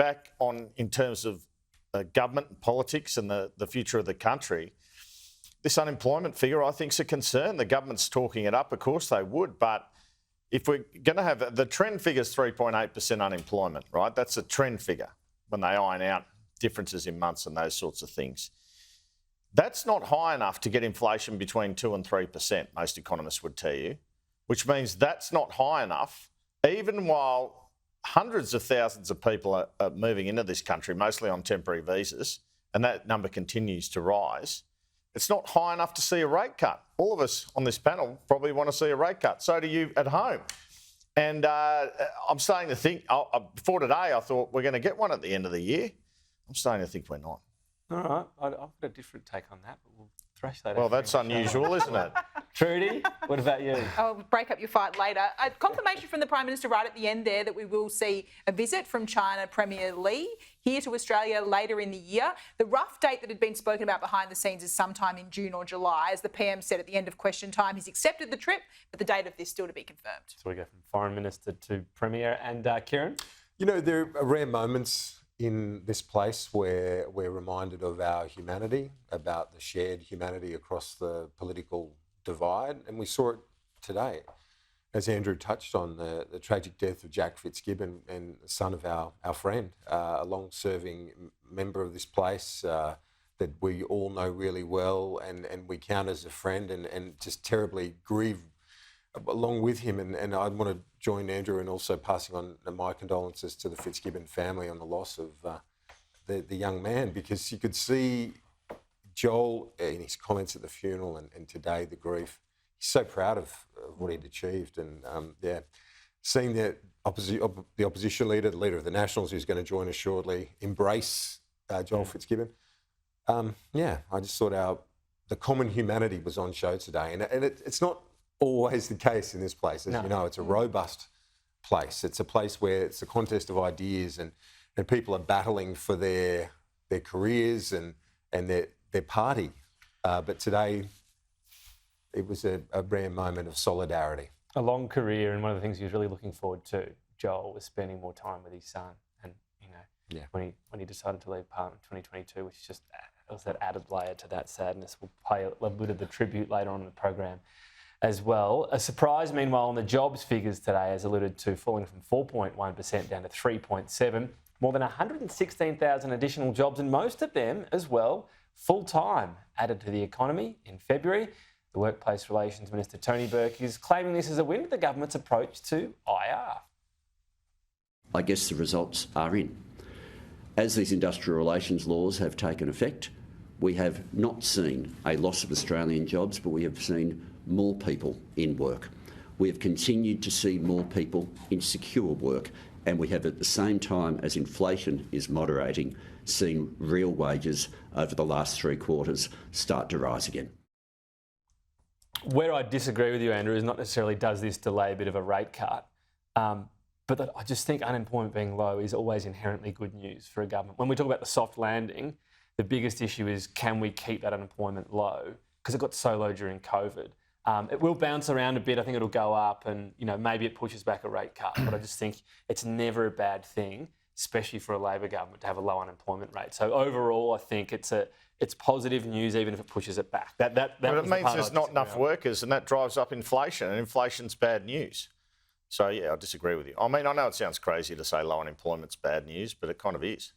back on in terms of government and politics and the future of the country, this unemployment figure I think is a concern. The government's talking it up, of course they would, but if we're going to have the trend figure's 3.8% unemployment, right? That's a trend figure when they iron out differences in months and those sorts of things. That's not high enough to get inflation between 2 and 3%, most economists would tell you, which means that's not high enough, even while hundreds of thousands of people are moving into this country, mostly on temporary visas, and that number continues to rise. It's not high enough to see a rate cut. All of us on this panel probably want to see a rate cut. So do you at home. And I'm starting to think, before today, I thought we're going to get one at the end of the year. I'm starting to think we're not. All right, I've got a different take on that, but we'll thrash that out. Well, that's unusual, isn't it? Trudy, what about you? I'll break up your fight later. A confirmation from the Prime Minister right at the end there that we will see a visit from China Premier Li here to Australia later in the year. The rough date that had been spoken about behind the scenes is sometime in June or July. As the PM said at the end of question time, he's accepted the trip, but the date of this still to be confirmed. So we go from Foreign Minister to Premier. And Kieran? You know, there are rare moments in this place where we're reminded of our humanity, about the shared humanity across the political divide, and we saw it today. As Andrew touched on, the tragic death of Jack Fitzgibbon, and the son of our friend, a long-serving member of this place that we all know really well and we count as a friend, and just terribly grieve along with him. And I want to join Andrew in also passing on my condolences to the Fitzgibbon family on the loss of the young man, because you could see Joel in his comments at the funeral and today, the grief. He's so proud of what he'd achieved. And seeing the opposition leader, the leader of the Nationals, who's going to join us shortly, embrace Joel Fitzgibbon. I just thought the common humanity was on show today. And it's not always the case in this place. As you know, it's a robust place. It's a place where it's a contest of ideas and people are battling for their careers and their party. But today, it was a rare moment of solidarity. A long career, and one of the things he was really looking forward to, Joel, was spending more time with his son. And, when he decided to leave Parliament in 2022, which just was that added layer to that sadness. We'll play a bit of the tribute later on in the program as well. A surprise, meanwhile, on the jobs figures today, as alluded to, falling from 4.1% down to 3.7%. More than 116,000 additional jobs, and most of them as well full-time, added to the economy in February. The Workplace Relations Minister, Tony Burke, is claiming this as a win for the government's approach to IR. I guess the results are in. As these industrial relations laws have taken effect, we have not seen a loss of Australian jobs, but we have seen more people in work. We have continued to see more people in secure work, and we have, at the same time as inflation is moderating, seen real wages over the last 3 quarters start to rise again. Where I disagree with you, Andrew, is not necessarily does this delay a bit of a rate cut, but that I just think unemployment being low is always inherently good news for a government. When we talk about the soft landing, the biggest issue is, can we keep that unemployment low? Because it got so low during COVID. It will bounce around a bit. I think it'll go up and, maybe it pushes back a rate cut. But I just think it's never a bad thing, especially for a Labor government, to have a low unemployment rate. So overall, I think it's positive news, even if it pushes it back. But it means there's not enough workers, and that drives up inflation, and inflation's bad news. So, I disagree with you. I mean, I know it sounds crazy to say low unemployment's bad news, but it kind of is.